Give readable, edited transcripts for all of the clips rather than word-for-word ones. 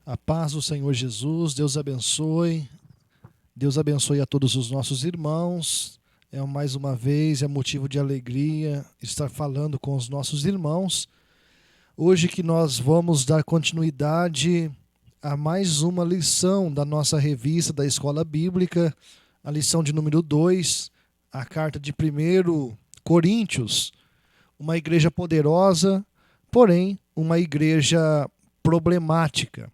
A paz do Senhor Jesus, Deus abençoe. Deus abençoe a todos os nossos irmãos. Mais uma vez, é motivo de alegria estar falando com os nossos irmãos. Hoje que nós vamos dar continuidade a mais uma lição da nossa revista da Escola Bíblica, a lição de número 2, a carta de 1 Coríntios. Uma igreja poderosa, porém uma igreja problemática.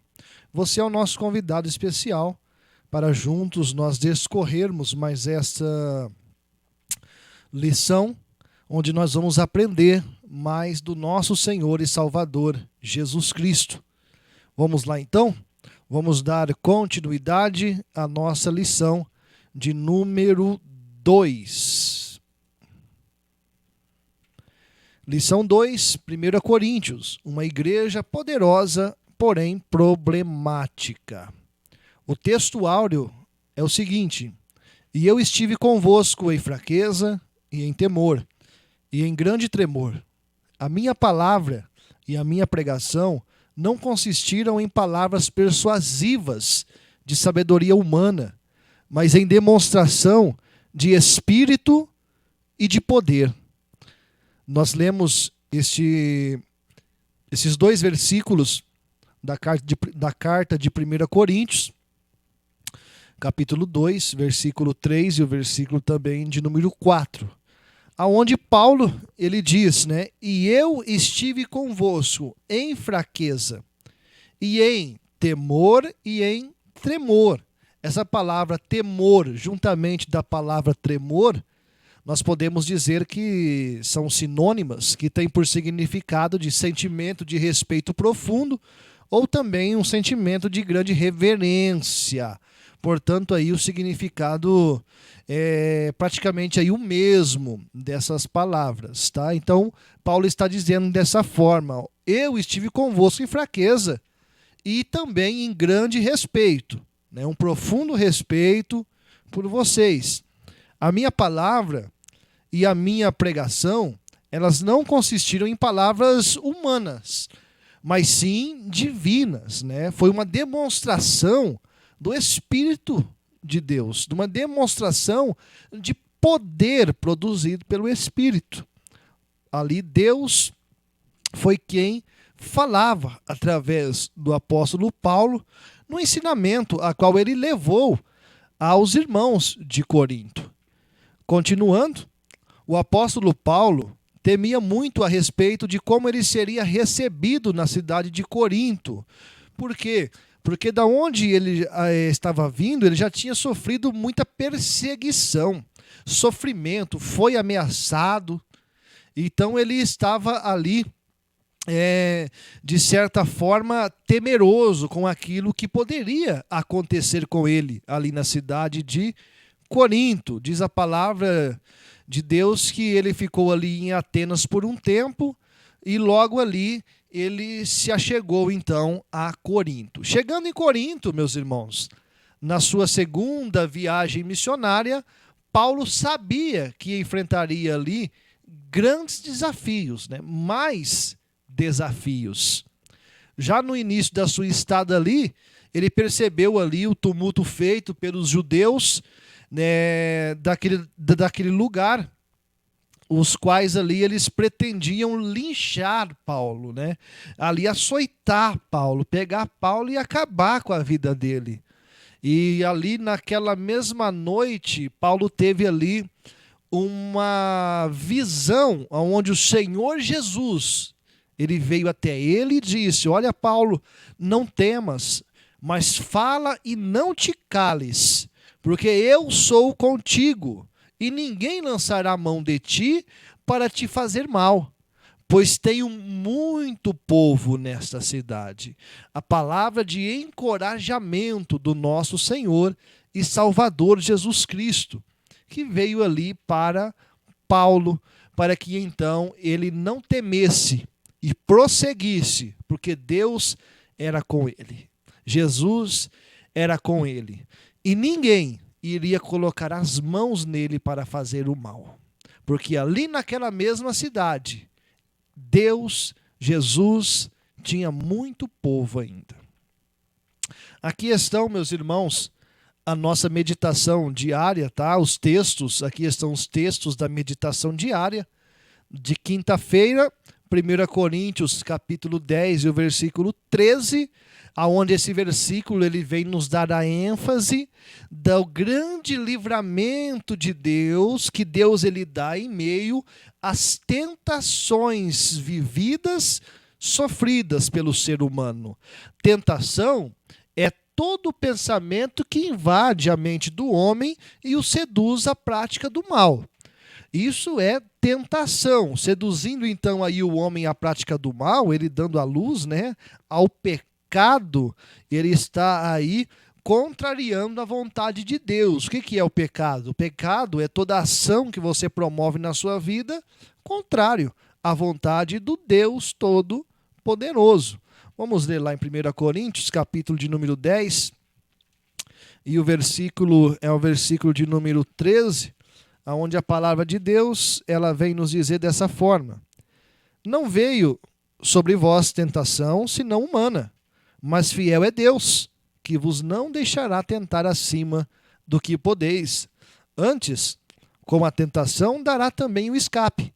Você é o nosso convidado especial para juntos nós discorrermos mais esta lição, onde nós vamos aprender mais do nosso Senhor e Salvador, Jesus Cristo. Vamos lá então? Vamos dar continuidade à nossa lição de número 2. Lição 2, 1 Coríntios, uma igreja poderosa, porém problemática. O texto áureo é o seguinte: e eu estive convosco em fraqueza e em temor, e em grande tremor. A minha palavra e a minha pregação não consistiram em palavras persuasivas de sabedoria humana, mas em demonstração de espírito e de poder. Nós lemos esses dois versículos da carta de 1 Coríntios, capítulo 2, versículo 3 e o versículo também de número 4, aonde Paulo ele diz, né? E eu estive convosco em fraqueza, e em temor e em tremor. Essa palavra temor, juntamente da palavra tremor, nós podemos dizer que são sinônimas, que têm por significado de sentimento de respeito profundo, ou também um sentimento de grande reverência. Portanto, aí o significado é praticamente aí o mesmo dessas palavras, tá? Então, Paulo está dizendo dessa forma: eu estive convosco em fraqueza e também em grande respeito, né? Um profundo respeito por vocês. A minha palavra e a minha pregação, elas não consistiram em palavras humanas, mas sim divinas, né? Foi uma demonstração do Espírito de Deus, de uma demonstração de poder produzido pelo Espírito. Ali Deus foi quem falava através do apóstolo Paulo no ensinamento a qual ele levou aos irmãos de Corinto. Continuando, o apóstolo Paulo temia muito a respeito de como ele seria recebido na cidade de Corinto. Por quê? Porque da onde ele estava vindo, ele já tinha sofrido muita perseguição, sofrimento, foi ameaçado. Então ele estava ali, de certa forma, temeroso com aquilo que poderia acontecer com ele ali na cidade de Corinto. Diz a palavra de Deus que ele ficou ali em Atenas por um tempo e logo ali ele se achegou então a Corinto. Chegando em Corinto, meus irmãos, na sua segunda viagem missionária, Paulo sabia que enfrentaria ali grandes desafios, né? Mais desafios. Já no início da sua estada ali, ele percebeu ali o tumulto feito pelos judeus, né, daquele lugar, os quais ali eles pretendiam linchar Paulo, né? Ali açoitar Paulo, pegar Paulo e acabar com a vida dele. E ali naquela mesma noite, Paulo teve ali uma visão onde o Senhor Jesus, ele veio até ele e disse: olha, Paulo, não temas, mas fala e não te cales, porque eu sou contigo, e ninguém lançará a mão de ti para te fazer mal, pois tenho muito povo nesta cidade. A palavra de encorajamento do nosso Senhor e Salvador Jesus Cristo, que veio ali para Paulo, para que então ele não temesse e prosseguisse, porque Deus era com ele. Jesus era com ele. E ninguém iria colocar as mãos nele para fazer o mal. Porque ali naquela mesma cidade, Deus, Jesus, tinha muito povo ainda. Aqui estão, meus irmãos, a nossa meditação diária, tá? Os textos, aqui estão os textos da meditação diária de quinta-feira, 1 Coríntios, capítulo 10 e o versículo 13, aonde esse versículo ele vem nos dar a ênfase do grande livramento de Deus, que Deus ele dá em meio às tentações vividas, sofridas pelo ser humano. Tentação é todo pensamento que invade a mente do homem e o seduz à prática do mal. Isso é tentação, seduzindo então aí o homem à prática do mal, ele dando a luz, né, ao pecado, ele está aí contrariando a vontade de Deus. O que é o pecado? O pecado é toda ação que você promove na sua vida contrário à vontade do Deus Todo-Poderoso. Vamos ler lá em 1 Coríntios, capítulo de número 10, e o versículo é o versículo de número 13, onde a palavra de Deus ela vem nos dizer dessa forma: não veio sobre vós tentação, senão humana, mas fiel é Deus, que vos não deixará tentar acima do que podeis. Antes, com a tentação, dará também o escape,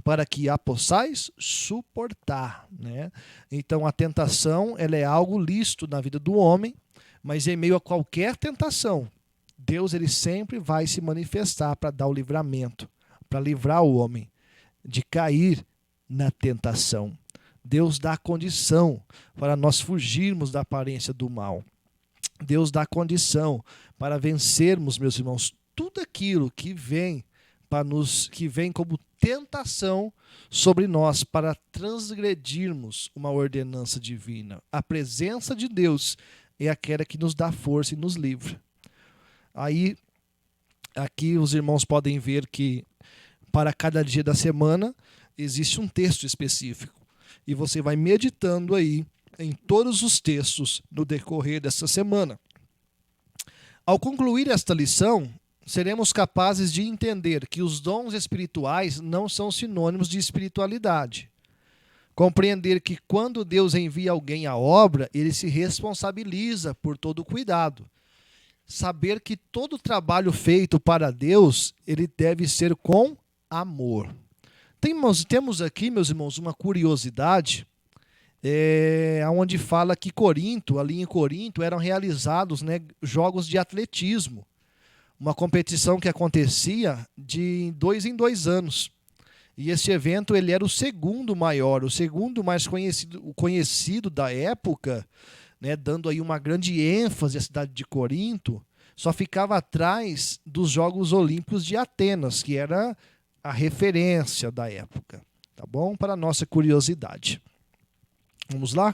para que a possais suportar, né? Então, a tentação ela é algo lícito na vida do homem, mas em meio a qualquer tentação, Deus ele sempre vai se manifestar para dar o livramento, para livrar o homem de cair na tentação. Deus dá condição para nós fugirmos da aparência do mal. Deus dá condição para vencermos, meus irmãos, tudo aquilo que vem que vem como tentação sobre nós para transgredirmos uma ordenança divina. A presença de Deus é aquela que nos dá força e nos livra. Aí, aqui os irmãos podem ver que para cada dia da semana existe um texto específico. E você vai meditando aí em todos os textos no decorrer dessa semana. Ao concluir esta lição, seremos capazes de entender que os dons espirituais não são sinônimos de espiritualidade. Compreender que quando Deus envia alguém à obra, ele se responsabiliza por todo o cuidado. Saber que todo trabalho feito para Deus, ele deve ser com amor. Temos aqui, meus irmãos, uma curiosidade, onde fala que ali em Corinto eram realizados, né, jogos de atletismo. Uma competição que acontecia de 2 em 2 anos. E esse evento ele era o segundo maior, o segundo mais conhecido da época, né, dando aí uma grande ênfase à cidade de Corinto, só ficava atrás dos Jogos Olímpicos de Atenas, que era a referência da época. Tá bom? Para a nossa curiosidade. Vamos lá?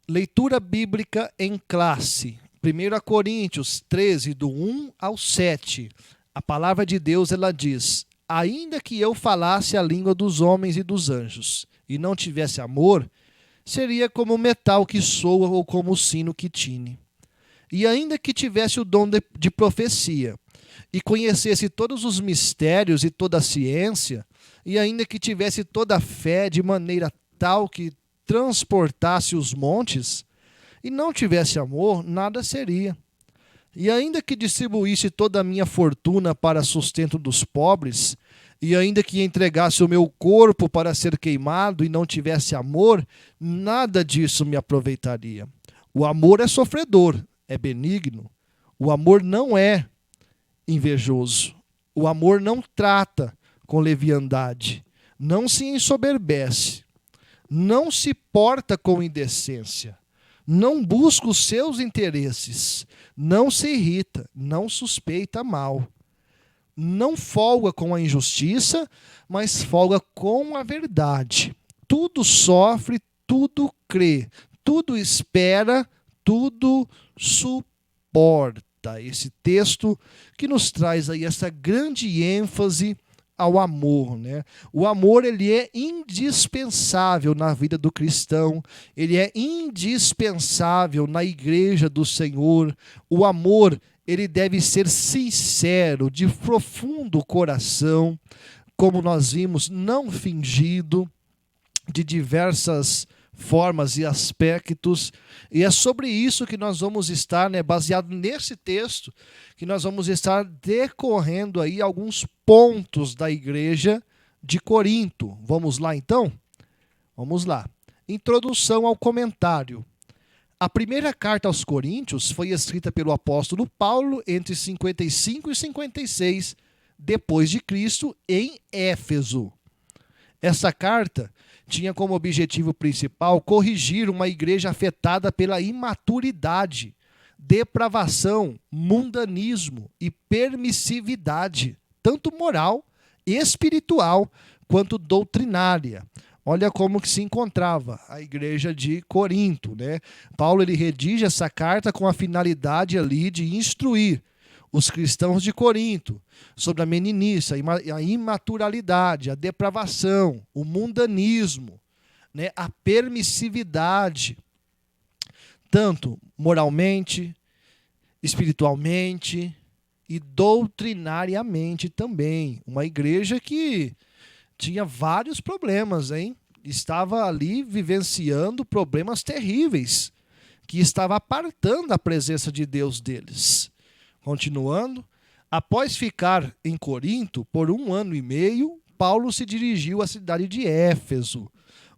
Leitura bíblica em classe. 1 Coríntios 13, do 1 ao 7. A palavra de Deus ela diz: ainda que eu falasse a língua dos homens e dos anjos, e não tivesse amor, seria como o metal que soa ou como o sino que tine. E ainda que tivesse o dom de profecia, e conhecesse todos os mistérios e toda a ciência, e ainda que tivesse toda a fé de maneira tal que transportasse os montes, e não tivesse amor, nada seria. E ainda que distribuísse toda a minha fortuna para sustento dos pobres, e ainda que entregasse o meu corpo para ser queimado e não tivesse amor, nada disso me aproveitaria. O amor é sofredor, é benigno. O amor não é invejoso. O amor não trata com leviandade, não se ensoberbece, não se porta com indecência, não busca os seus interesses, não se irrita, não suspeita mal, não folga com a injustiça, mas folga com a verdade. Tudo sofre, tudo crê, tudo espera, tudo suporta. Esse texto que nos traz aí essa grande ênfase ao amor, né? O amor ele é indispensável na vida do cristão, ele é indispensável na igreja do Senhor. O amor ele deve ser sincero, de profundo coração, como nós vimos, não fingido, de diversas formas e aspectos. E é sobre isso que nós vamos estar, baseado nesse texto, que nós vamos estar decorrendo aí alguns pontos da igreja de Corinto. Vamos lá, então? Vamos lá. Introdução ao comentário. A primeira carta aos Coríntios foi escrita pelo apóstolo Paulo entre 55 e 56 depois de Cristo em Éfeso. Essa carta tinha como objetivo principal corrigir uma igreja afetada pela imaturidade, depravação, mundanismo e permissividade, tanto moral, espiritual quanto doutrinária. Olha como que se encontrava a igreja de Corinto, Paulo ele redige essa carta com a finalidade ali de instruir os cristãos de Corinto sobre a meninice, a imaturalidade, a depravação, o mundanismo, a permissividade, tanto moralmente, espiritualmente e doutrinariamente também. Uma igreja que tinha vários problemas, estava ali vivenciando problemas terríveis, que estava apartando a presença de Deus deles. Continuando, após ficar em Corinto por 1 ano e meio, Paulo se dirigiu à cidade de Éfeso,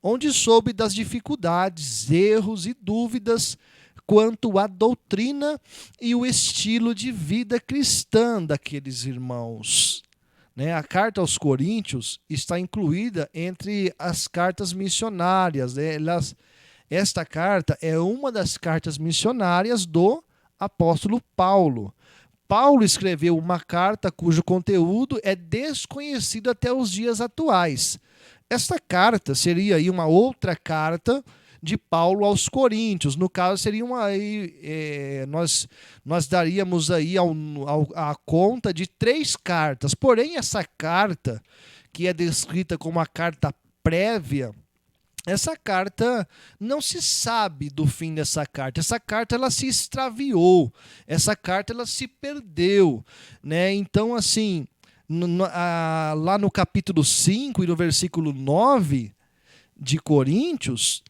onde soube das dificuldades, erros e dúvidas quanto à doutrina e o estilo de vida cristã daqueles irmãos. A carta aos Coríntios está incluída entre as cartas missionárias. Esta carta é uma das cartas missionárias do apóstolo Paulo. Paulo escreveu uma carta cujo conteúdo é desconhecido até os dias atuais. Esta carta seria aí uma outra carta de Paulo aos Coríntios. No caso, seria nós daríamos aí a conta de 3 cartas. Porém, essa carta, que é descrita como uma carta prévia, essa carta, não se sabe do fim dessa carta. Essa carta ela se extraviou. Essa carta ela se perdeu. Então, assim, lá no capítulo 5 e no versículo 9 de Coríntios,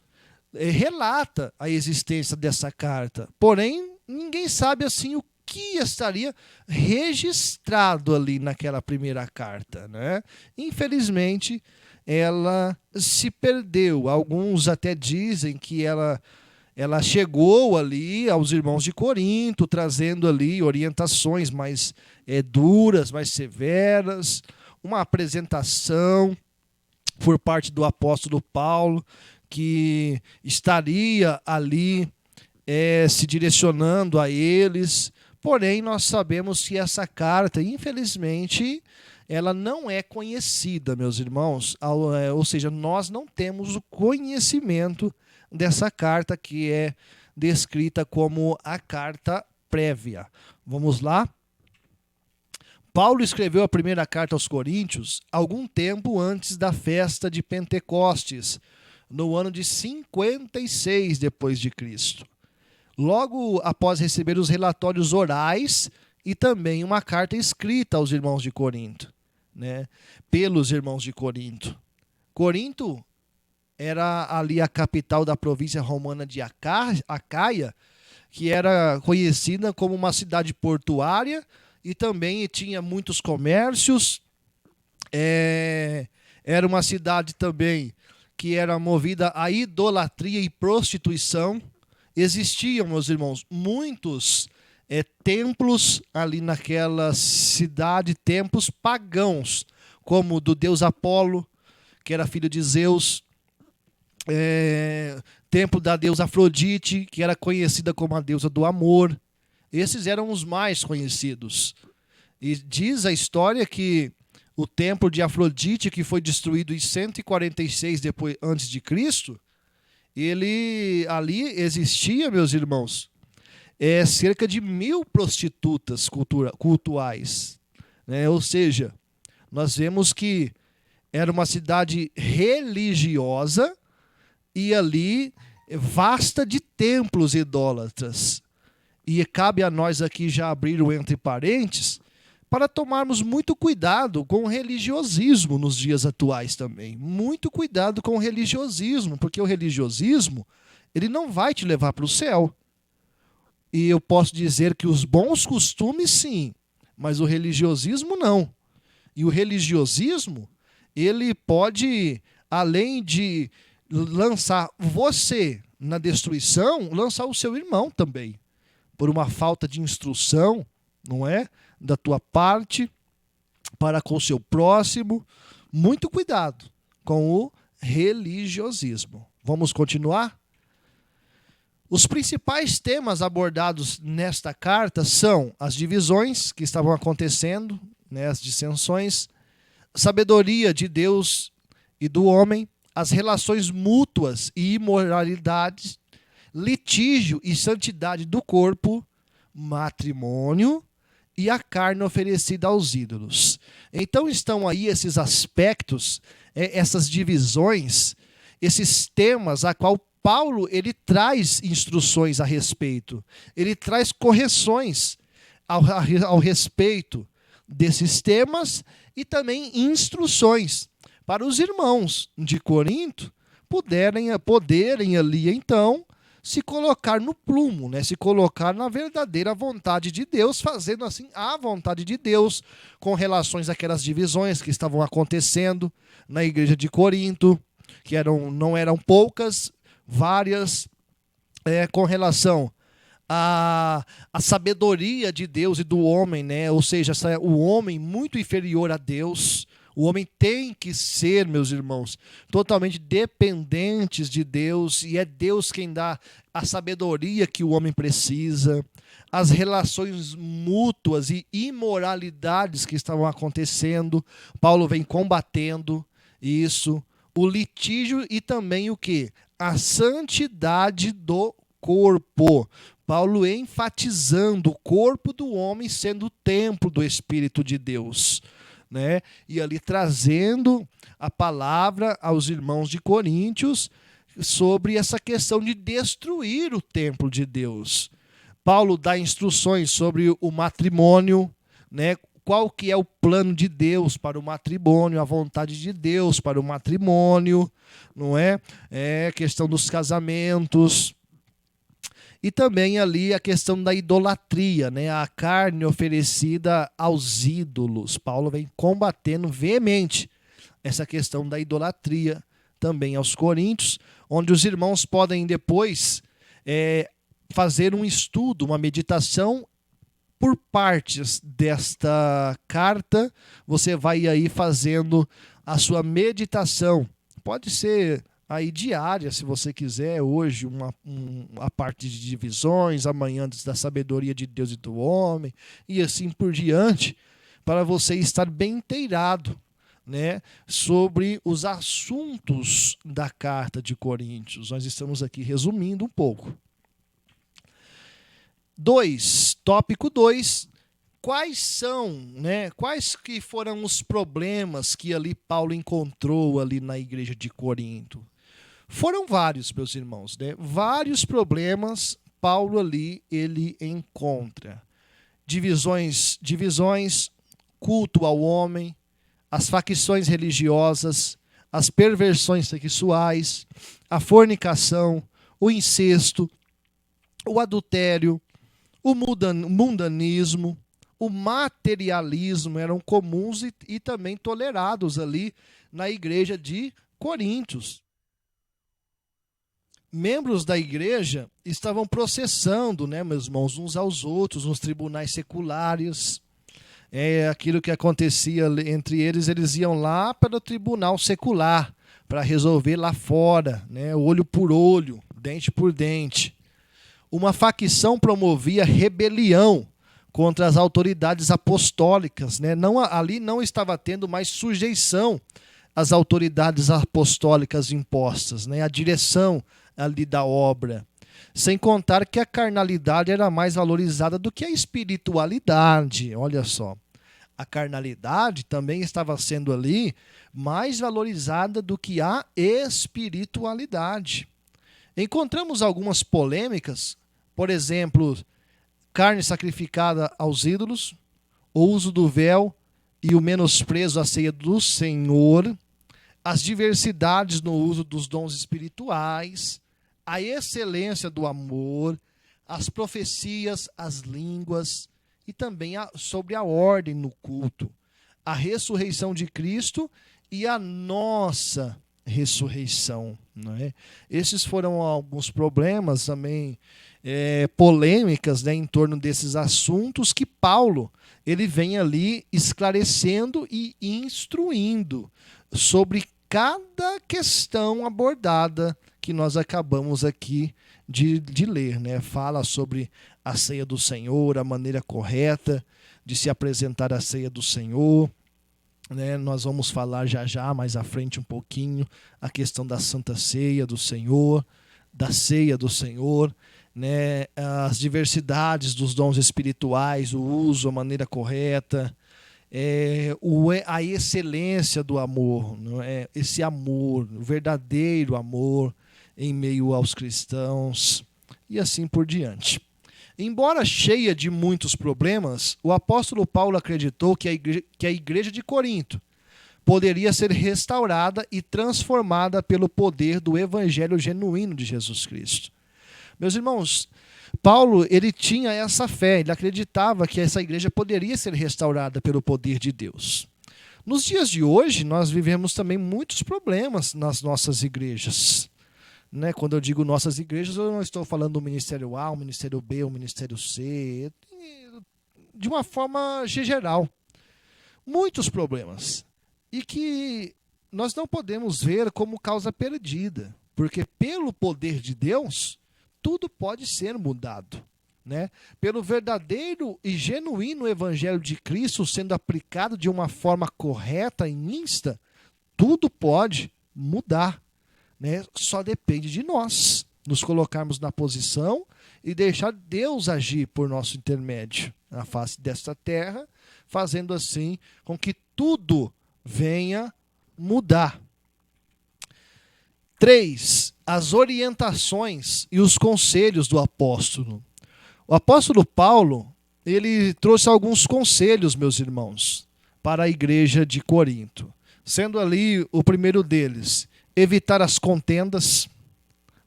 relata a existência dessa carta. Porém, ninguém sabe assim o que estaria registrado ali naquela primeira carta. Infelizmente, ela se perdeu. Alguns até dizem que ela chegou ali aos irmãos de Corinto, trazendo ali orientações mais duras, mais severas, uma apresentação por parte do apóstolo Paulo, que estaria ali se direcionando a eles. Porém, nós sabemos que essa carta, infelizmente, ela não é conhecida, meus irmãos. Ou seja, nós não temos o conhecimento dessa carta, que é descrita como a carta prévia. Vamos lá? Paulo escreveu a primeira carta aos Coríntios algum tempo antes da festa de Pentecostes, no ano de 56 depois de Cristo. Logo após receber os relatórios orais e também uma carta escrita aos irmãos de Corinto, pelos irmãos de Corinto. Corinto era ali a capital da província romana de Acaia, que era conhecida como uma cidade portuária e também tinha muitos comércios. Era uma cidade também que era movida à idolatria e prostituição. Existiam, meus irmãos, muitos templos ali naquela cidade, templos pagãos, como o do deus Apolo, que era filho de Zeus, templo da deusa Afrodite, que era conhecida como a deusa do amor. Esses eram os mais conhecidos. E diz a história que o templo de Afrodite, que foi destruído em 146 depois, antes de Cristo, ali existia, meus irmãos, cerca de 1000 prostitutas cultuais. Ou seja, nós vemos que era uma cidade religiosa e ali vasta de templos idólatras. E cabe a nós aqui já abrir o entre parênteses para tomarmos muito cuidado com o religiosismo nos dias atuais também. Muito cuidado com o religiosismo, porque o religiosismo, ele não vai te levar para o céu. E eu posso dizer que os bons costumes, sim, mas o religiosismo, não. E o religiosismo, ele pode, além de lançar você na destruição, lançar o seu irmão também, por uma falta de instrução, não é? Da tua parte, para com o seu próximo. Muito cuidado com o religiosismo. Vamos continuar? Os principais temas abordados nesta carta são as divisões que estavam acontecendo, né, as dissensões, sabedoria de Deus e do homem, as relações mútuas e imoralidades, litígio e santidade do corpo, matrimônio e a carne oferecida aos ídolos. Então estão aí esses aspectos, essas divisões, esses temas a qual Paulo ele traz instruções a respeito. Ele traz correções ao respeito desses temas e também instruções para os irmãos de Corinto poderem ali então se colocar no plumo, né? Se colocar na verdadeira vontade de Deus, fazendo assim a vontade de Deus com relações àquelas divisões que estavam acontecendo na igreja de Corinto, que não eram poucas, várias, com relação à sabedoria de Deus e do homem, né? Ou seja, o homem muito inferior a Deus. O homem tem que ser, meus irmãos, totalmente dependentes de Deus, e é Deus quem dá a sabedoria que o homem precisa. As relações mútuas e imoralidades que estavam acontecendo, Paulo vem combatendo isso. O litígio e também o quê? A santidade do corpo. Paulo enfatizando o corpo do homem sendo o templo do Espírito de Deus, né? E ali trazendo a palavra aos irmãos de Coríntios sobre essa questão de destruir o templo de Deus. Paulo dá instruções sobre o matrimônio, né? Qual que é o plano de Deus para o matrimônio, a vontade de Deus para o matrimônio, não é? É a questão dos casamentos. E também ali a questão da idolatria, né? A carne oferecida aos ídolos. Paulo vem combatendo veemente essa questão da idolatria também aos coríntios, onde os irmãos podem depois fazer um estudo, uma meditação por partes desta carta. Você vai aí fazendo a sua meditação. Pode ser aí diária, se você quiser, hoje a parte de divisões, amanhã da sabedoria de Deus e do homem, e assim por diante, para você estar bem inteirado, né, sobre os assuntos da carta de Coríntios. Nós estamos aqui resumindo um pouco. Tópico 2, quais que foram os problemas que ali Paulo encontrou ali na igreja de Corinto? Foram vários, meus irmãos, né? Vários problemas Paulo ali ele encontra. Divisões, culto ao homem, as facções religiosas, as perversões sexuais, a fornicação, o incesto, o adultério, o mundanismo, o materialismo eram comuns e também tolerados ali na igreja de Coríntios. Membros da igreja estavam processando, né, meus irmãos, uns aos outros nos tribunais seculares. Aquilo que acontecia entre eles, eles iam lá para o tribunal secular para resolver lá fora, né, olho por olho, dente por dente. Uma facção promovia rebelião contra as autoridades apostólicas, né? Ali não estava tendo mais sujeição às autoridades apostólicas impostas, né? A direção ali da obra. Sem contar que a carnalidade era mais valorizada do que a espiritualidade. Olha só, a carnalidade também estava sendo ali mais valorizada do que a espiritualidade. Encontramos algumas polêmicas, por exemplo, carne sacrificada aos ídolos, o uso do véu e o menosprezo à ceia do Senhor, as diversidades no uso dos dons espirituais, a excelência do amor, as profecias, as línguas e também sobre a ordem no culto, a ressurreição de Cristo e a nossa ressurreição. Não é? Esses foram alguns problemas também polêmicas, né, em torno desses assuntos que Paulo ele vem ali esclarecendo e instruindo sobre cada questão abordada que nós acabamos aqui de ler. Né? Fala sobre a ceia do Senhor, a maneira correta de se apresentar a ceia do Senhor. Né? Nós vamos falar já mais à frente um pouquinho a questão da Santa Ceia do Senhor, da ceia do Senhor, né? As diversidades dos dons espirituais, o uso, a maneira correta, a excelência do amor, não é? Esse amor, o verdadeiro amor em meio aos cristãos e assim por diante. Embora cheia de muitos problemas, o apóstolo Paulo acreditou que a igreja de Corinto poderia ser restaurada e transformada pelo poder do evangelho genuíno de Jesus Cristo. Meus irmãos, Paulo ele tinha essa fé, ele acreditava que essa igreja poderia ser restaurada pelo poder de Deus. Nos dias de hoje, nós vivemos também muitos problemas nas nossas igrejas. Né? Quando eu digo nossas igrejas, eu não estou falando do Ministério A, o Ministério B, o Ministério C, de uma forma geral. Muitos problemas. E que nós não podemos ver como causa perdida, porque pelo poder de Deus, tudo pode ser mudado. Né? Pelo verdadeiro e genuíno evangelho de Cristo sendo aplicado de uma forma correta e insta, tudo pode mudar. Né? Só depende de nós nos colocarmos na posição e deixar Deus agir por nosso intermédio na face desta terra, fazendo assim com que tudo venha mudar. 3. As orientações e os conselhos do apóstolo. O apóstolo Paulo, ele trouxe alguns conselhos, meus irmãos, para a igreja de Corinto. Sendo ali o primeiro deles, evitar as contendas,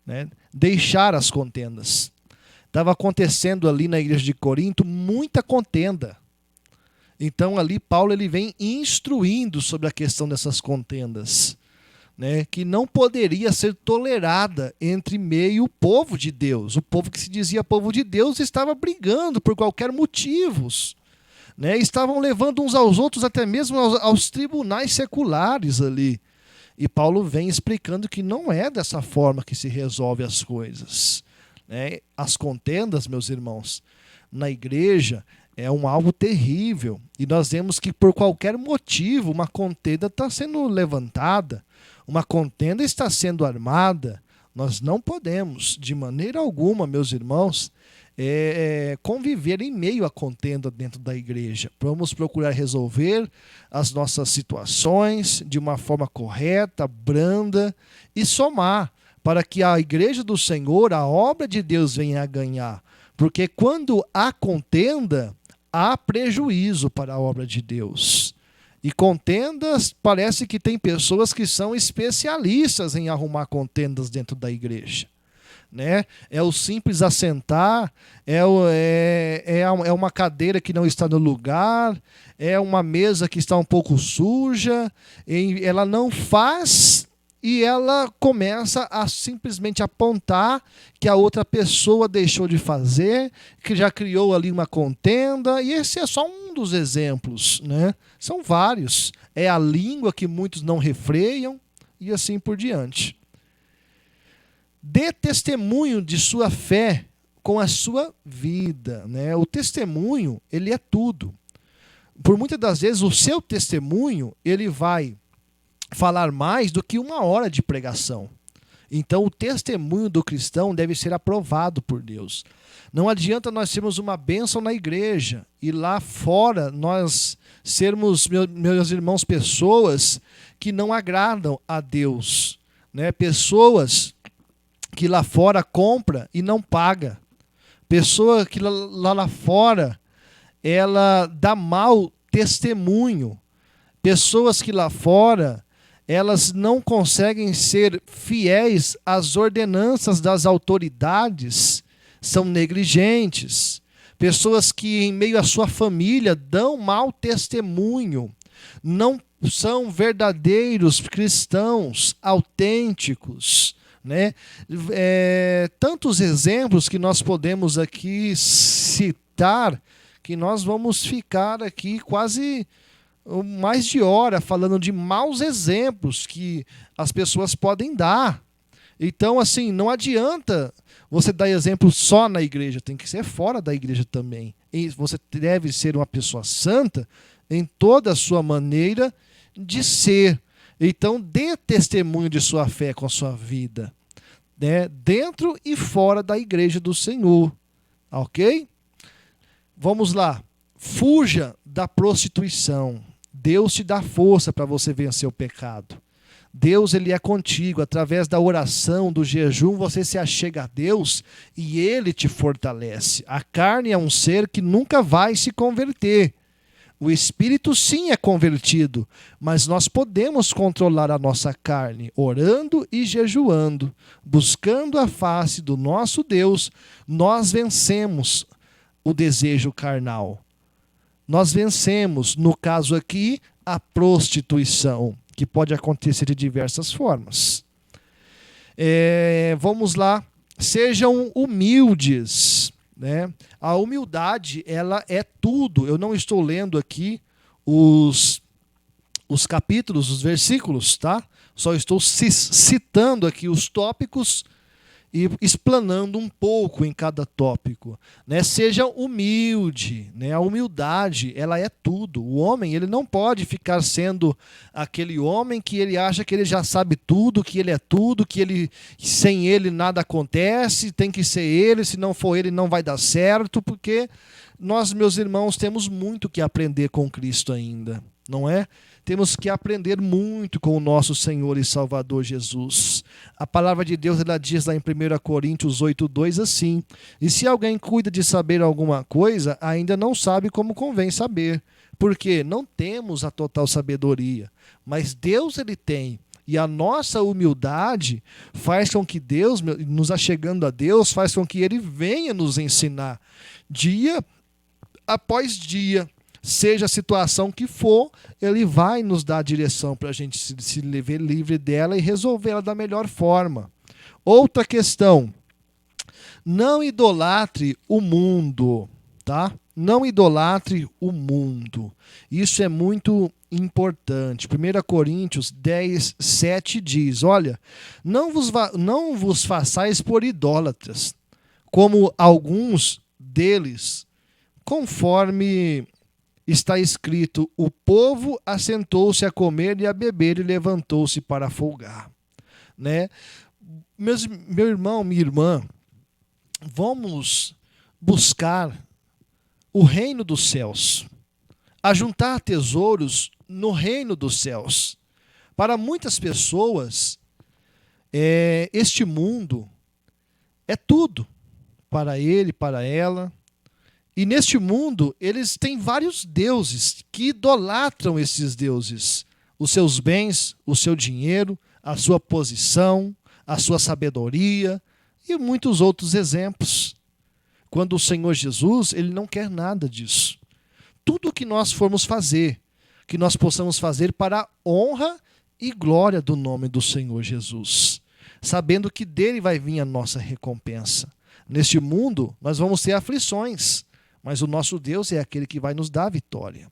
né? Deixar as contendas. Estava acontecendo ali na igreja de Corinto muita contenda. Então ali Paulo ele vem instruindo sobre a questão dessas contendas, né, que não poderia ser tolerada entre meio povo de Deus. O povo que se dizia povo de Deus estava brigando por qualquer motivos, né, estavam levando uns aos outros até mesmo aos tribunais seculares ali. E Paulo vem explicando que não é dessa forma que se resolve as coisas. Né? As contendas, meus irmãos, na igreja é algo terrível. E nós vemos que por qualquer motivo uma contenda está sendo levantada, uma contenda está sendo armada. Nós não podemos, de maneira alguma, meus irmãos, conviver em meio à contenda dentro da igreja. Vamos procurar resolver as nossas situações de uma forma correta, branda e somar para que a igreja do Senhor, a obra de Deus venha a ganhar. Porque quando há contenda, há prejuízo para a obra de Deus. E contendas, parece que tem pessoas que são especialistas em arrumar contendas dentro da igreja. Né? É o simples assentar, é uma cadeira que não está no lugar, é uma mesa que está um pouco suja, ela não faz e ela começa a simplesmente apontar que a outra pessoa deixou de fazer, que já criou ali uma contenda, e esse é só um dos exemplos, né? São vários. É a língua que muitos não refreiam e assim por diante. Dê testemunho de sua fé com a sua vida. Né? O testemunho, ele é tudo. Por muitas das vezes, o seu testemunho, ele vai falar mais do que 1 hora de pregação. Então, o testemunho do cristão deve ser aprovado por Deus. Não adianta nós termos uma bênção na igreja e lá fora nós sermos, meus irmãos, pessoas que não agradam a Deus. Né? Pessoas que lá fora compra e não paga. Pessoa que lá fora ela dá mau testemunho. Pessoas que lá fora, elas não conseguem ser fiéis às ordenanças das autoridades, são negligentes. Pessoas que em meio à sua família dão mau testemunho, não são verdadeiros cristãos autênticos, né? Tantos exemplos que nós podemos aqui citar, que nós vamos ficar aqui quase mais de hora falando de maus exemplos que as pessoas podem dar. Então, assim, não adianta você dar exemplo só na igreja, tem que ser fora da igreja também. E você deve ser uma pessoa santa em toda a sua maneira de ser. Então, dê testemunho de sua fé com a sua vida, né? Dentro e fora da igreja do Senhor. Ok? Vamos lá. Fuja da prostituição. Deus te dá força para você vencer o pecado. Deus, ele é contigo. Através da oração, do jejum, você se achega a Deus e ele te fortalece. A carne é um ser que nunca vai se converter. O espírito sim é convertido, mas nós podemos controlar a nossa carne, orando e jejuando, buscando a face do nosso Deus. Nós vencemos o desejo carnal. Nós vencemos, no caso aqui, a prostituição, que pode acontecer de diversas formas. Vamos lá, sejam humildes, né? A humildade, ela é tudo. Eu não estou lendo aqui os capítulos, os versículos, tá? Só estou citando aqui os tópicos e explanando um pouco em cada tópico, né? Seja humilde, né? A humildade, ela é tudo. O homem, ele não pode ficar sendo aquele homem que ele acha que ele já sabe tudo, que ele é tudo, que ele, sem ele nada acontece, tem que ser ele, se não for ele não vai dar certo, porque nós, meus irmãos, temos muito que aprender com Cristo ainda, não é? Temos que aprender muito com o nosso Senhor e Salvador Jesus. A palavra de Deus, ela diz lá em 1 Coríntios 8:2 assim: e se alguém cuida de saber alguma coisa, ainda não sabe como convém saber, porque não temos a total sabedoria, mas Deus, ele tem. E a nossa humildade faz com que Deus, nos achegando a Deus, faz com que ele venha nos ensinar dia após dia. Seja a situação que for, ele vai nos dar a direção para a gente se ver livre dela e resolvê-la da melhor forma. Outra questão, não idolatre o mundo, tá? Não idolatre o mundo. Isso é muito importante. 1 Coríntios 10:7 diz, olha, não vos façais por idólatras, como alguns deles, conforme está escrito, o povo assentou-se a comer e a beber e levantou-se para folgar, né? Meu irmão, minha irmã, vamos buscar o reino dos céus, ajuntar tesouros no reino dos céus. Para muitas pessoas, este mundo é tudo para ele, para ela. E neste mundo, eles têm vários deuses que idolatram esses deuses. Os seus bens, o seu dinheiro, a sua posição, a sua sabedoria e muitos outros exemplos. Quando o Senhor Jesus, ele não quer nada disso. Tudo o que nós formos fazer, que nós possamos fazer para a honra e glória do nome do Senhor Jesus, sabendo que dele vai vir a nossa recompensa. Neste mundo, nós vamos ter aflições, mas o nosso Deus é aquele que vai nos dar a vitória.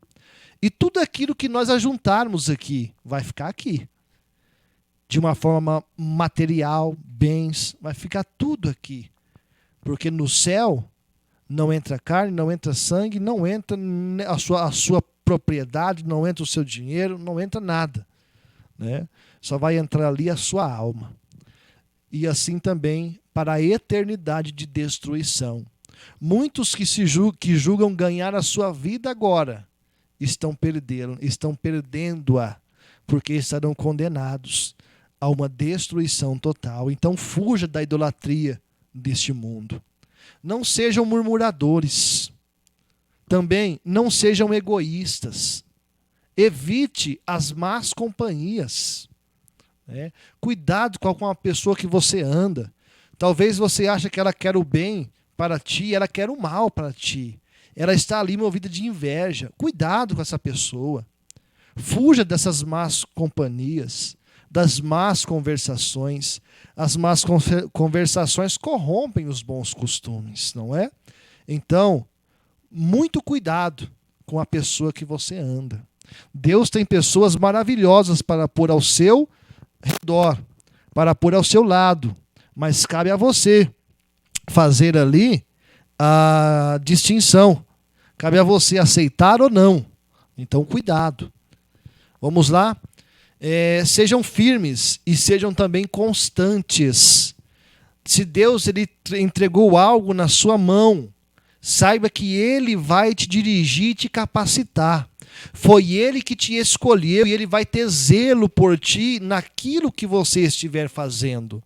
E tudo aquilo que nós ajuntarmos aqui, vai ficar aqui. De uma forma material, bens, vai ficar tudo aqui. Porque no céu não entra carne, não entra sangue, não entra a sua propriedade, não entra o seu dinheiro, não entra nada, né? Só vai entrar ali a sua alma. E assim também para a eternidade de destruição. Muitos que julgam ganhar a sua vida agora estão perdendo-a, porque estarão condenados a uma destruição total. Então fuja da idolatria deste mundo. Não sejam murmuradores. Também não sejam egoístas. Evite as más companhias. Né? Cuidado com a pessoa que você anda. Talvez você ache que ela quer o bem para ti, ela quer o mal para ti. Ela está ali movida de inveja. Cuidado com essa pessoa. Fuja dessas más companhias, das más conversações. As más conversações corrompem os bons costumes, não é? Então, muito cuidado com a pessoa que você anda. Deus tem pessoas maravilhosas para pôr ao seu redor, para pôr ao seu lado, mas cabe a você fazer ali a distinção. Cabe a você aceitar ou não. Então, cuidado. Vamos lá? Sejam firmes e sejam também constantes. Se Deus ele entregou algo na sua mão, saiba que Ele vai te dirigir e te capacitar. Foi Ele que te escolheu e Ele vai ter zelo por ti naquilo que você estiver fazendo.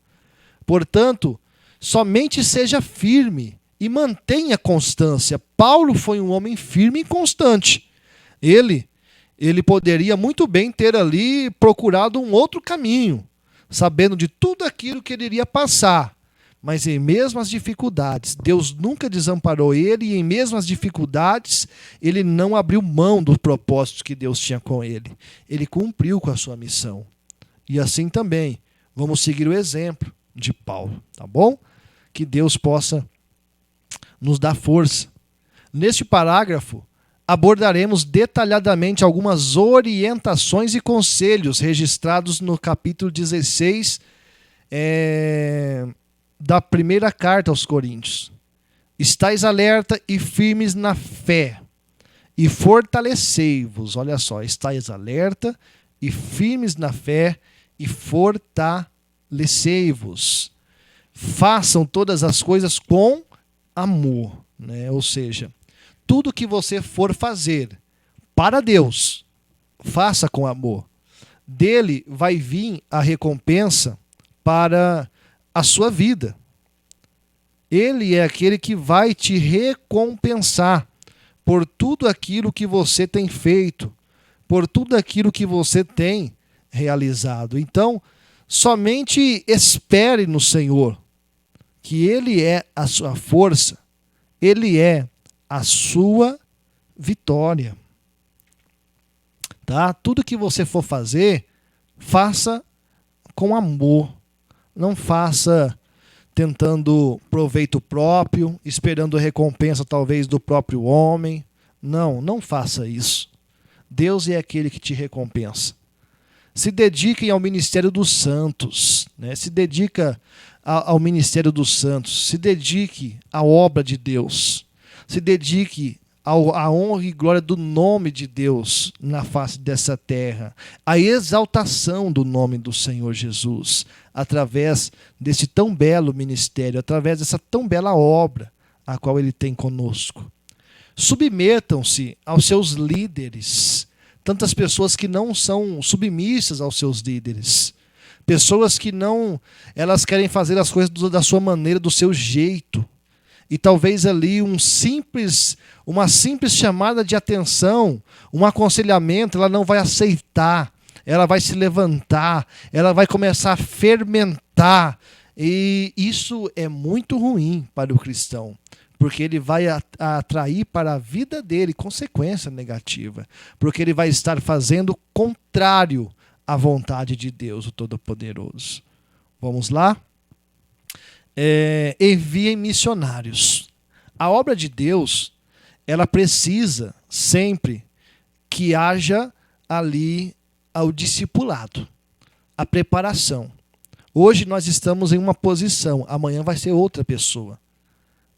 Portanto, somente seja firme e mantenha constância. Paulo foi um homem firme e constante. Ele poderia muito bem ter ali procurado um outro caminho, sabendo de tudo aquilo que ele iria passar. Mas em mesmo as dificuldades, Deus nunca desamparou ele e em mesmo as dificuldades, ele não abriu mão dos propósitos que Deus tinha com ele. Ele cumpriu com a sua missão. E assim também, vamos seguir o exemplo de Paulo, tá bom? Que Deus possa nos dar força. Neste parágrafo, abordaremos detalhadamente algumas orientações e conselhos registrados no capítulo 16 da primeira carta aos Coríntios. Estais alerta e firmes na fé, e fortalecei-vos. Olha só, estais alerta e firmes na fé, e fortalecei-vos. Façam todas as coisas com amor, né? Ou seja, tudo que você for fazer para Deus, faça com amor. Dele vai vir a recompensa para a sua vida. Ele é aquele que vai te recompensar por tudo aquilo que você tem feito, por tudo aquilo que você tem realizado. Então, somente espere no Senhor, que Ele é a sua força, Ele é a sua vitória. Tá? Tudo que você for fazer, faça com amor. Não faça tentando proveito próprio, esperando recompensa talvez do próprio homem. Não faça isso. Deus é aquele que te recompensa. Se dediquem ao ministério dos santos, né? Se dedica ao ministério dos santos. Se dedique à obra de Deus. Se dedique à honra e glória do nome de Deus na face dessa terra. A exaltação do nome do Senhor Jesus, através desse tão belo ministério, através dessa tão bela obra a qual Ele tem conosco. Submetam-se aos seus líderes. Tantas pessoas que não são submissas aos seus líderes. Pessoas que elas querem fazer as coisas da sua maneira, do seu jeito. E talvez ali uma simples chamada de atenção, um aconselhamento, ela não vai aceitar. Ela vai se levantar, ela vai começar a fermentar. E isso é muito ruim para o cristão, porque ele vai atrair para a vida dele consequência negativa, porque ele vai estar fazendo contrário à vontade de Deus, o Todo-Poderoso. Vamos lá? Enviem missionários. A obra de Deus, ela precisa sempre que haja ali ao discipulado, a preparação. Hoje nós estamos em uma posição, amanhã vai ser outra pessoa.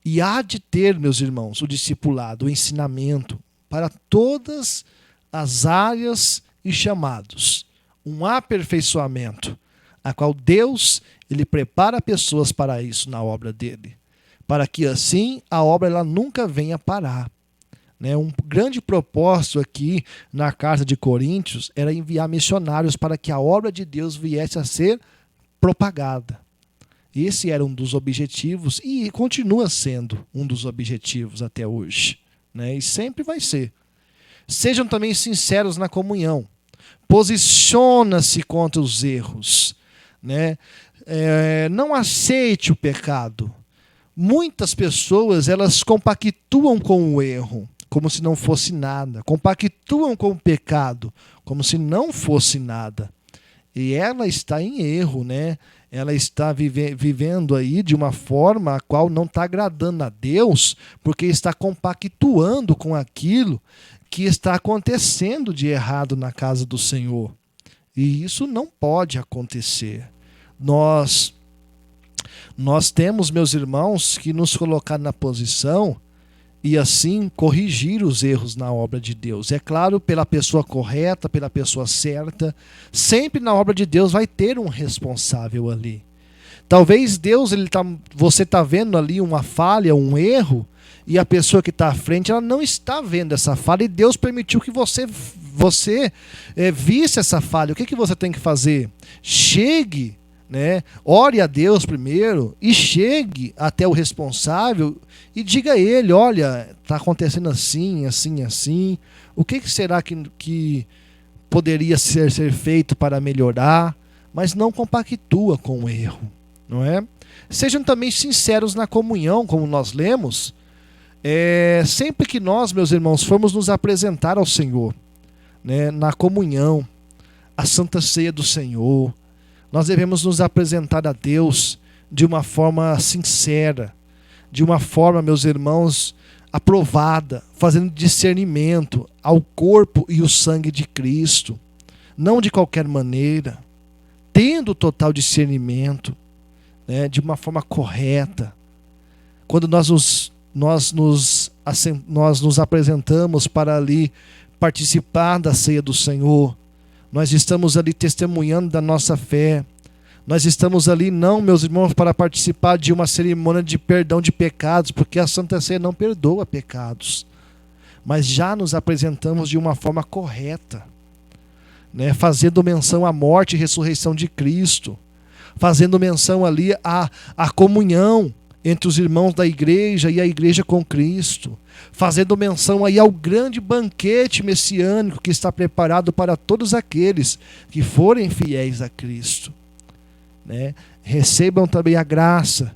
E há de ter, meus irmãos, o discipulado, o ensinamento para todas as áreas e chamados. Um aperfeiçoamento, a qual Deus ele prepara pessoas para isso na obra dele. Para que assim a obra ela nunca venha parar. Um grande propósito aqui na carta de Coríntios era enviar missionários para que a obra de Deus viesse a ser propagada. Esse era um dos objetivos e continua sendo um dos objetivos até hoje. né? E sempre vai ser. Sejam também sinceros na comunhão. Posiciona-se contra os erros, né? Não aceite o pecado. Muitas pessoas, elas compactuam com o erro, como se não fosse nada. Compactuam com o pecado, como se não fosse nada. E ela está em erro, né? Ela está vivendo aí de uma forma a qual não está agradando a Deus, porque está compactuando com aquilo que está acontecendo de errado na casa do Senhor. E isso não pode acontecer. Nós temos, meus irmãos, que nos colocar na posição e assim corrigir os erros na obra de Deus. É claro, pela pessoa correta, pela pessoa certa. Sempre na obra de Deus vai ter um responsável ali. Talvez Deus, você está vendo ali uma falha, um erro, e a pessoa que está à frente, ela não está vendo essa falha, e Deus permitiu que você visse essa falha. O que você tem que fazer? Chegue, né? Ore a Deus primeiro e chegue até o responsável e diga a ele: olha, está acontecendo assim, assim, assim. O que será que poderia ser feito para melhorar? Mas não compactua com o erro, não é? Sejam também sinceros na comunhão, como nós lemos. Sempre que nós, meus irmãos, formos nos apresentar ao Senhor, né, na comunhão, a Santa Ceia do Senhor, nós devemos nos apresentar a Deus de uma forma sincera, de uma forma, meus irmãos, aprovada, fazendo discernimento ao corpo e o sangue de Cristo, não de qualquer maneira, tendo total discernimento, né, de uma forma correta. Quando nós nos apresentamos para ali participar da ceia do Senhor, nós estamos ali testemunhando da nossa fé. Nós estamos ali não, meus irmãos, para participar de uma cerimônia de perdão de pecados, porque a Santa Ceia não perdoa pecados. Mas já nos apresentamos de uma forma correta, né? Fazendo menção à morte e ressurreição de Cristo, fazendo menção ali à comunhão entre os irmãos da igreja e a igreja com Cristo, fazendo menção aí ao grande banquete messiânico que está preparado para todos aqueles que forem fiéis a Cristo, né? Recebam também a graça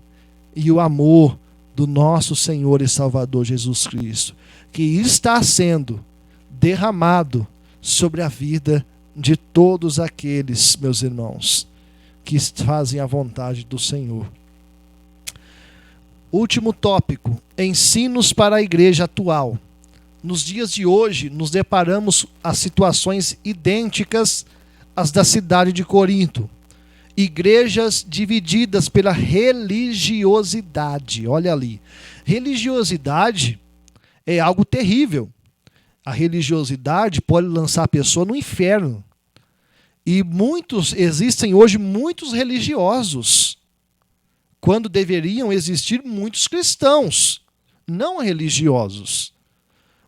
e o amor do nosso Senhor e Salvador Jesus Cristo, que está sendo derramado sobre a vida de todos aqueles, meus irmãos, que fazem a vontade do Senhor. Último tópico: ensinos para a igreja atual. Nos dias de hoje, nos deparamos a situações idênticas às da cidade de Corinto. Igrejas divididas pela religiosidade. Olha ali. Religiosidade é algo terrível. A religiosidade pode lançar a pessoa no inferno. E existem hoje muitos religiosos, quando deveriam existir muitos cristãos, não religiosos.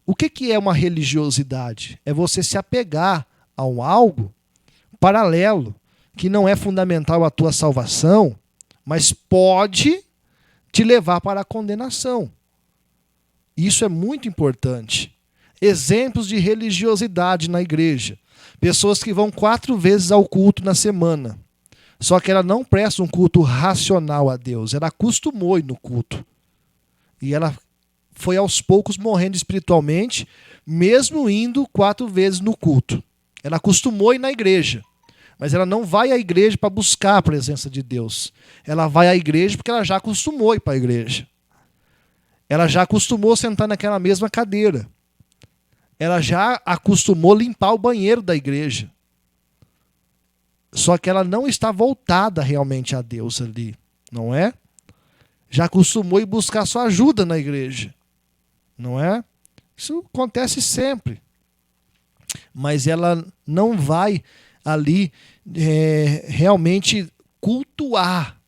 O que é uma religiosidade? É você se apegar a algo paralelo, que não é fundamental à tua salvação, mas pode te levar para a condenação. Isso é muito importante. Exemplos de religiosidade na igreja: pessoas que vão 4 vezes ao culto na semana, só que ela não presta um culto racional a Deus, ela acostumou ir no culto. E ela foi aos poucos morrendo espiritualmente, mesmo indo 4 vezes no culto. Ela acostumou ir na igreja, mas ela não vai à igreja para buscar a presença de Deus. Ela vai à igreja porque ela já acostumou ir para a igreja. Ela já acostumou sentar naquela mesma cadeira. Ela já acostumou limpar o banheiro da igreja. Só que ela não está voltada realmente a Deus ali, não é? Já acostumou ir buscar sua ajuda na igreja, não é? Isso acontece sempre. Mas ela não vai ali realmente cultuar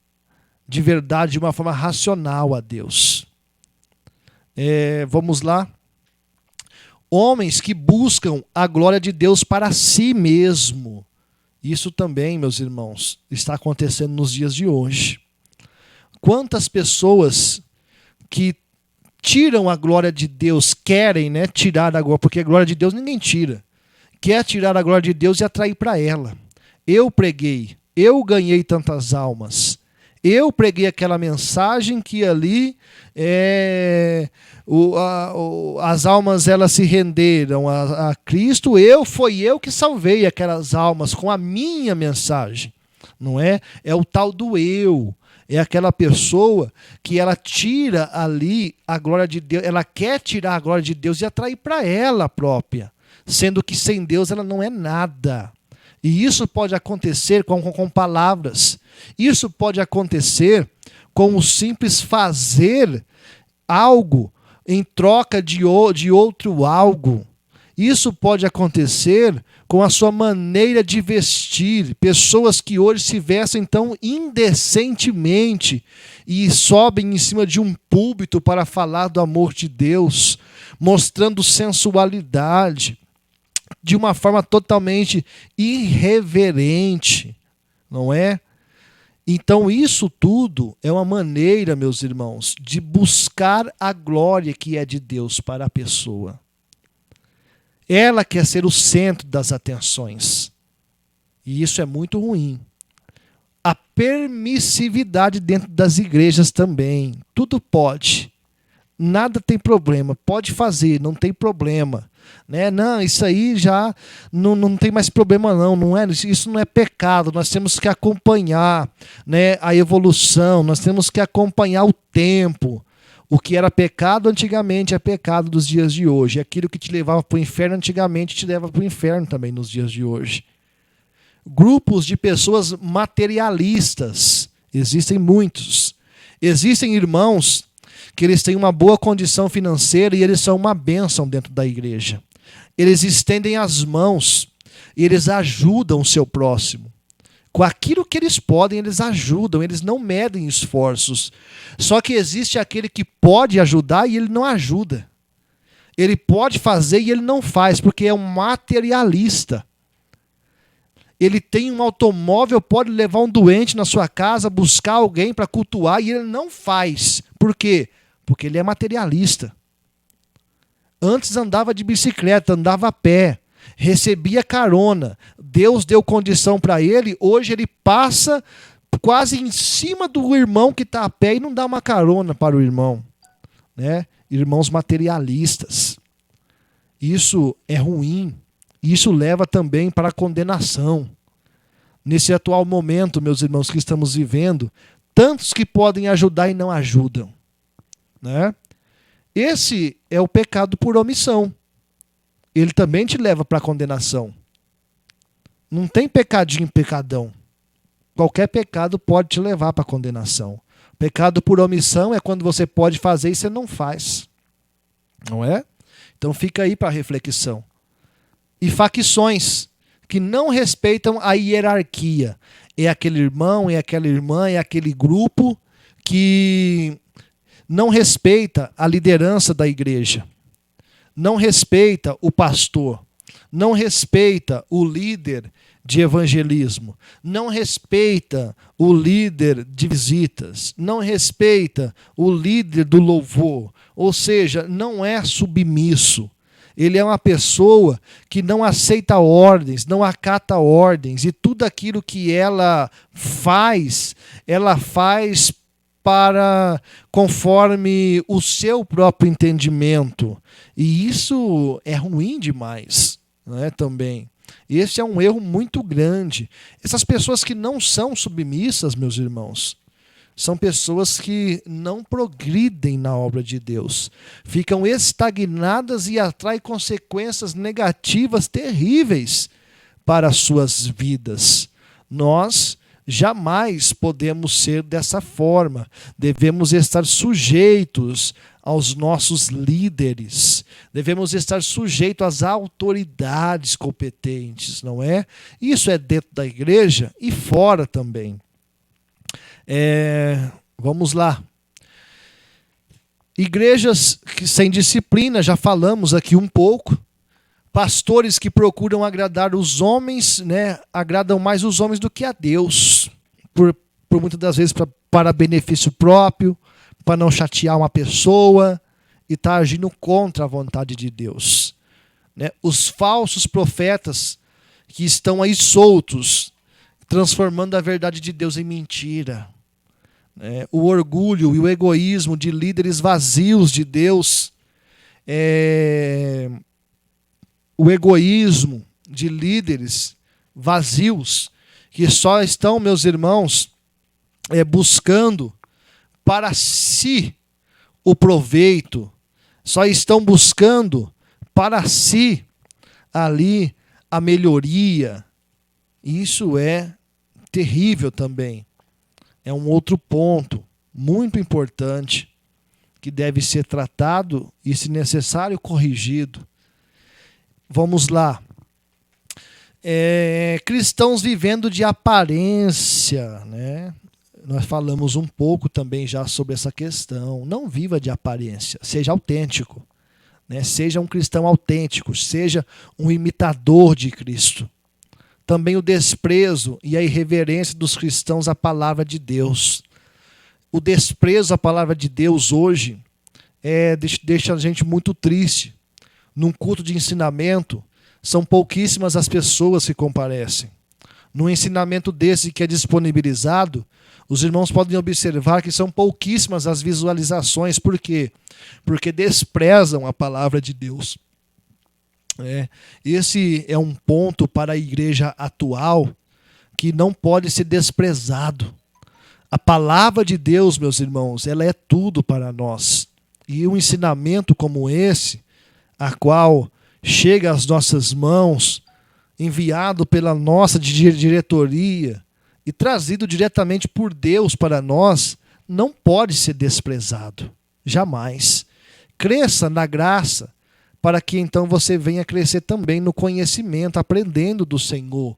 de verdade, de uma forma racional a Deus. Vamos lá. Homens que buscam a glória de Deus para si mesmo. Isso também, meus irmãos, está acontecendo nos dias de hoje. Quantas pessoas que tiram a glória de Deus, querem, né, tirar a glória, porque a glória de Deus ninguém tira. Quer tirar a glória de Deus e atrair para ela. Eu preguei, eu ganhei tantas almas. Eu preguei aquela mensagem que ali as almas elas se renderam a Cristo. Foi eu que salvei aquelas almas com a minha mensagem. Não é? É o tal do eu. É aquela pessoa que ela tira ali a glória de Deus, ela quer tirar a glória de Deus e atrair para ela própria, sendo que sem Deus ela não é nada. E isso pode acontecer com palavras. Isso pode acontecer com o simples fazer algo em troca de outro algo. Isso pode acontecer com a sua maneira de vestir. Pessoas que hoje se vestem tão indecentemente e sobem em cima de um púlpito para falar do amor de Deus, mostrando sensualidade de uma forma totalmente irreverente, não é? Então isso tudo é uma maneira, meus irmãos, de buscar a glória que é de Deus para a pessoa. Ela quer ser o centro das atenções. E isso é muito ruim. A permissividade dentro das igrejas também. Tudo pode. Nada tem problema. Pode fazer, não tem problema. Né? Não, isso aí já não tem mais problema não é? Isso não é pecado. Nós temos que acompanhar, né, a evolução. Nós temos que acompanhar o tempo. O que era pecado antigamente é pecado dos dias de hoje. Aquilo que te levava para o inferno antigamente te leva para o inferno também nos dias de hoje. Grupos de pessoas materialistas. Existem muitos. Existem irmãos que eles têm uma boa condição financeira e eles são uma bênção dentro da igreja. Eles estendem as mãos e eles ajudam o seu próximo. Com aquilo que eles podem, eles ajudam, eles não medem esforços. Só que existe aquele que pode ajudar e ele não ajuda. Ele pode fazer e ele não faz, porque é um materialista. Ele tem um automóvel, pode levar um doente na sua casa, buscar alguém para cultuar e ele não faz. Por quê? Porque ele é materialista. Antes andava de bicicleta, andava a pé, recebia carona. Deus deu condição para ele, hoje ele passa quase em cima do irmão que está a pé e não dá uma carona para o irmão. Né? Irmãos materialistas. Isso é ruim. Isso leva também para a condenação. Nesse atual momento, meus irmãos, que estamos vivendo, tantos que podem ajudar e não ajudam. Né? Esse é o pecado por omissão. Ele também te leva para a condenação. Não tem pecadinho, pecadão. Qualquer pecado pode te levar para a condenação. Pecado por omissão é quando você pode fazer e você não faz. Não é? Então fica aí para a reflexão. E facções que não respeitam a hierarquia. É aquele irmão, é aquela irmã, é aquele grupo que não respeita a liderança da igreja. Não respeita o pastor. Não respeita o líder de evangelismo. Não respeita o líder de visitas. Não respeita o líder do louvor. Ou seja, não é submisso. Ele é uma pessoa que não aceita ordens, não acata ordens. E tudo aquilo que ela faz para conforme o seu próprio entendimento. E isso é ruim demais, né, também. Esse é um erro muito grande. Essas pessoas que não são submissas, meus irmãos, são pessoas que não progridem na obra de Deus. Ficam estagnadas e atraem consequências negativas terríveis para as suas vidas. Nós jamais podemos ser dessa forma. Devemos estar sujeitos aos nossos líderes. Devemos estar sujeitos às autoridades competentes, não é? Isso é dentro da igreja e fora também. Vamos lá. Igrejas sem disciplina, já falamos aqui um pouco. Pastores que procuram agradar os homens, né, agradam mais os homens do que a Deus. Por muitas das vezes para benefício próprio, para não chatear uma pessoa. e está agindo contra a vontade de Deus. Né? Os falsos profetas que estão aí soltos, transformando a verdade de Deus em mentira. O orgulho e o egoísmo de líderes vazios de Deus. O egoísmo de líderes vazios que só estão, meus irmãos, buscando para si o proveito, só estão buscando para si ali a melhoria. Isso é terrível também. É um outro ponto muito importante que deve ser tratado e, se necessário, corrigido. Vamos lá. Cristãos vivendo de aparência, né? Nós falamos um pouco também já sobre essa questão. Não viva de aparência, seja autêntico, né? Seja um cristão autêntico, seja um imitador de Cristo. Também o desprezo e a irreverência dos cristãos à palavra de Deus. O desprezo à palavra de Deus hoje deixa a gente muito triste. Num culto de ensinamento, são pouquíssimas as pessoas que comparecem. Num ensinamento desse que é disponibilizado, os irmãos podem observar que são pouquíssimas as visualizações. Por quê? Porque desprezam a palavra de Deus. Esse é um ponto para a igreja atual que não pode ser desprezado. A palavra de Deus, meus irmãos, ela é tudo para nós. E um ensinamento como esse, a qual chega às nossas mãos, enviado pela nossa diretoria e trazido diretamente por Deus para nós, não pode ser desprezado. Jamais. Cresça na graça, para que então você venha crescer também no conhecimento, aprendendo do Senhor.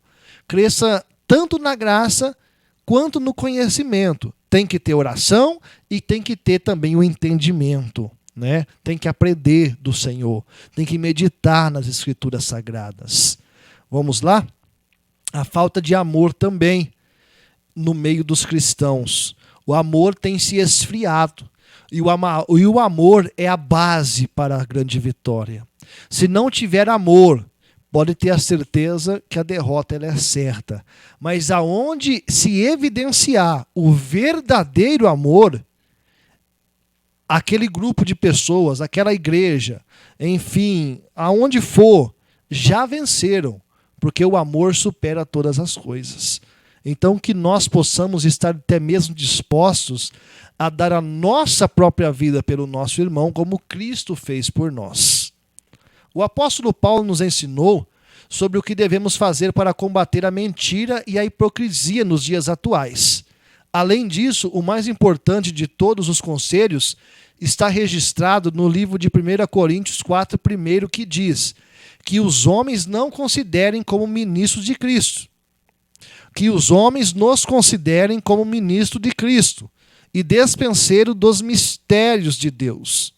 Cresça tanto na graça quanto no conhecimento. Tem que ter oração e tem que ter também o entendimento. Né? Tem que aprender do Senhor. Tem que meditar nas Escrituras Sagradas. Vamos lá? A falta de amor também no meio dos cristãos. O amor tem se esfriado. E o amor é a base para a grande vitória. Se não tiver amor, pode ter a certeza que a derrota ela é certa. Mas aonde se evidenciar o verdadeiro amor, aquele grupo de pessoas, aquela igreja, enfim, aonde for, já venceram, porque o amor supera todas as coisas. Então, que nós possamos estar até mesmo dispostos a dar a nossa própria vida pelo nosso irmão, como Cristo fez por nós. O apóstolo Paulo nos ensinou sobre o que devemos fazer para combater a mentira e a hipocrisia nos dias atuais. Além disso, o mais importante de todos os conselhos está registrado no livro de 1 Coríntios 4, primeiro, que diz que os homens não considerem como ministros de Cristo. Que os homens nos considerem como ministro de Cristo e despenseiro dos mistérios de Deus.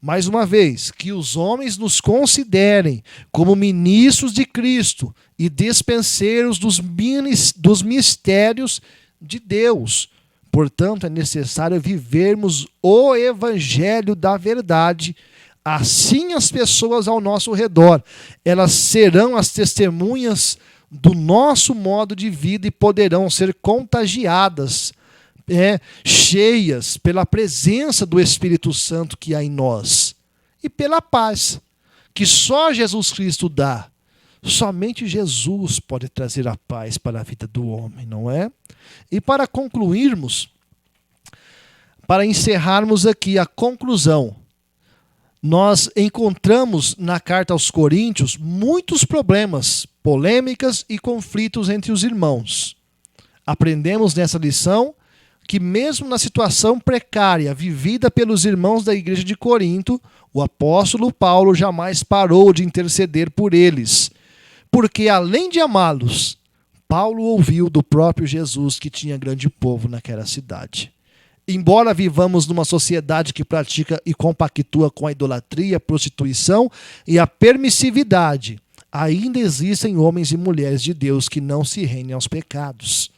Mais uma vez, que os homens nos considerem como ministros de Cristo e despenseiros dos mistérios de Deus. Portanto, é necessário vivermos o evangelho da verdade. Assim as pessoas ao nosso redor, elas serão as testemunhas do nosso modo de vida e poderão ser contagiadas, cheias pela presença do Espírito Santo que há em nós e pela paz que só Jesus Cristo dá. Somente Jesus pode trazer a paz para a vida do homem, não é? E para concluirmos, para encerrarmos aqui a conclusão, nós encontramos na carta aos Coríntios muitos problemas, polêmicas e conflitos entre os irmãos. Aprendemos nessa lição que mesmo na situação precária vivida pelos irmãos da igreja de Corinto, o apóstolo Paulo jamais parou de interceder por eles, porque além de amá-los, Paulo ouviu do próprio Jesus que tinha grande povo naquela cidade. Embora vivamos numa sociedade que pratica e compactua com a idolatria, a prostituição e a permissividade, ainda existem homens e mulheres de Deus que não se rendem aos pecados.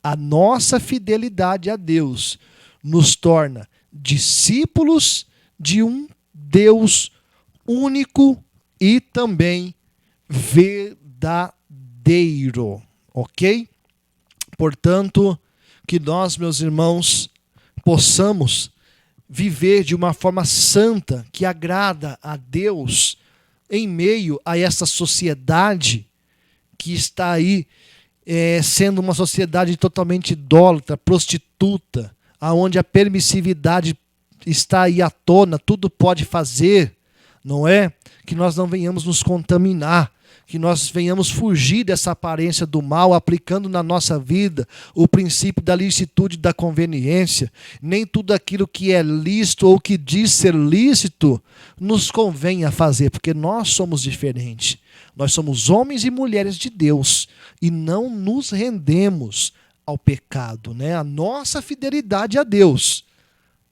A nossa fidelidade a Deus nos torna discípulos de um Deus único e também verdadeiro, ok? Portanto, que nós, meus irmãos, possamos viver de uma forma santa, que agrada a Deus, em meio a essa sociedade que está aí sendo uma sociedade totalmente idólatra, prostituta, aonde a permissividade está aí à tona, tudo pode fazer, não é? Que nós não venhamos nos contaminar, que nós venhamos fugir dessa aparência do mal, aplicando na nossa vida o princípio da licitude e da conveniência. Nem tudo aquilo que é lícito ou que diz ser lícito nos convém a fazer, porque nós somos diferentes. Nós somos homens e mulheres de Deus e não nos rendemos ao pecado, né? A nossa fidelidade a Deus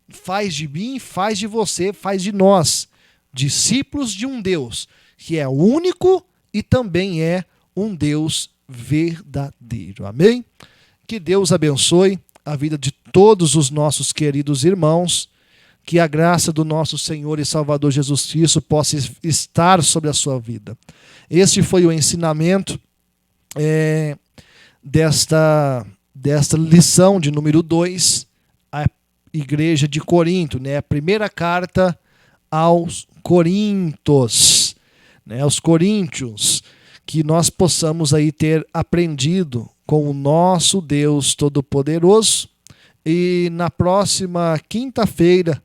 faz de mim, faz de você, faz de nós discípulos de um Deus que é único e também é um Deus verdadeiro. Amém? Que Deus abençoe a vida de todos os nossos queridos irmãos, que a graça do nosso Senhor e Salvador Jesus Cristo possa estar sobre a sua vida. Este foi o ensinamento desta lição de número 2, a igreja de Corinto, né? A primeira carta aos Coríntios, né? Aos coríntios, que nós possamos aí ter aprendido com o nosso Deus Todo-Poderoso. E na próxima quinta-feira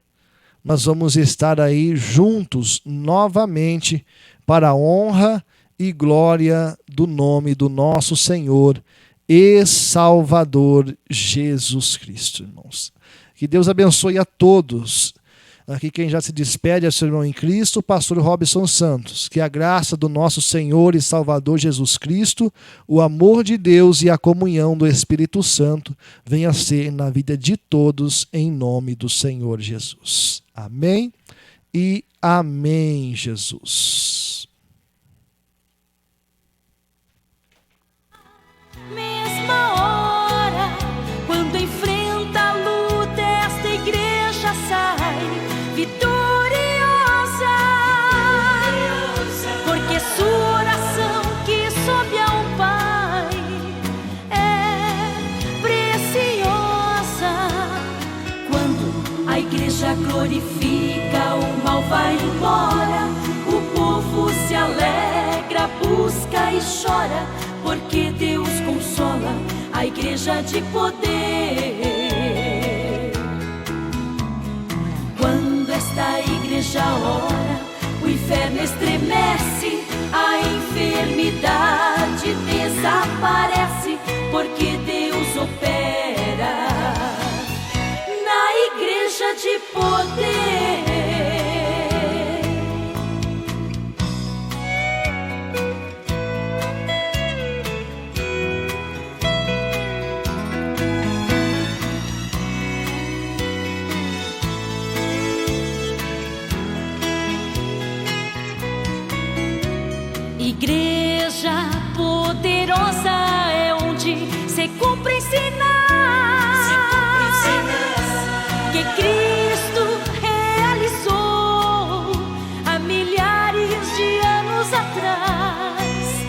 nós vamos estar aí juntos novamente para a honra e glória do nome do nosso Senhor e Salvador Jesus Cristo, irmãos. Que Deus abençoe a todos. Aqui quem já se despede é seu irmão em Cristo, o pastor Robson Santos. Que a graça do nosso Senhor e Salvador Jesus Cristo, o amor de Deus e a comunhão do Espírito Santo venha a ser na vida de todos, em nome do Senhor Jesus. Amém e amém, Jesus. Mesma hora, quando enfrenta a luta, esta igreja sai vitoriosa, porque sua oração que sobe ao Pai é preciosa. Quando a igreja glorifica, o mal vai embora, o povo se alegra, busca e chora, porque Deus consola a igreja de poder. Quando esta igreja ora, o inferno estremece, a enfermidade desaparece, porque Deus opera na igreja de poder. Igreja poderosa é onde se cumpre sinais que Cristo realizou há milhares de anos atrás.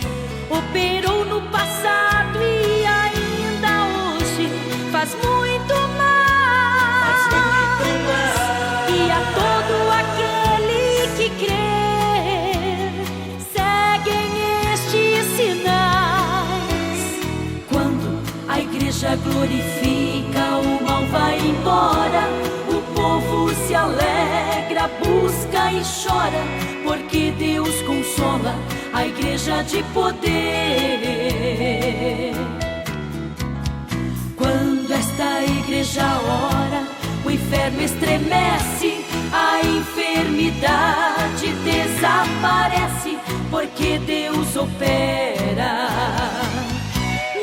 Operou no passado e ainda hoje faz muito mais. E a todo aquele que crê, glorifica, o mal vai embora, o povo se alegra, busca e chora, porque Deus consola a igreja de poder. Quando esta igreja ora, o inferno estremece, a enfermidade desaparece, porque Deus opera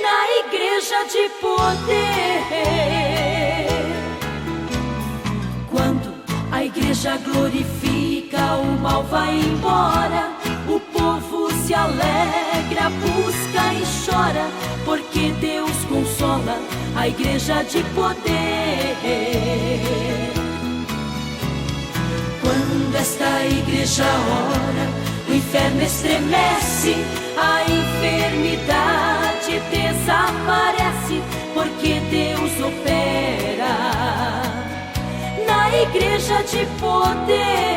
na igreja de poder. Quando a igreja glorifica, o mal vai embora, o povo se alegra, busca e chora, porque Deus consola a igreja de poder. esta igreja ora, o inferno estremece, a enfermidade desaparece, porque Deus opera na igreja de poder.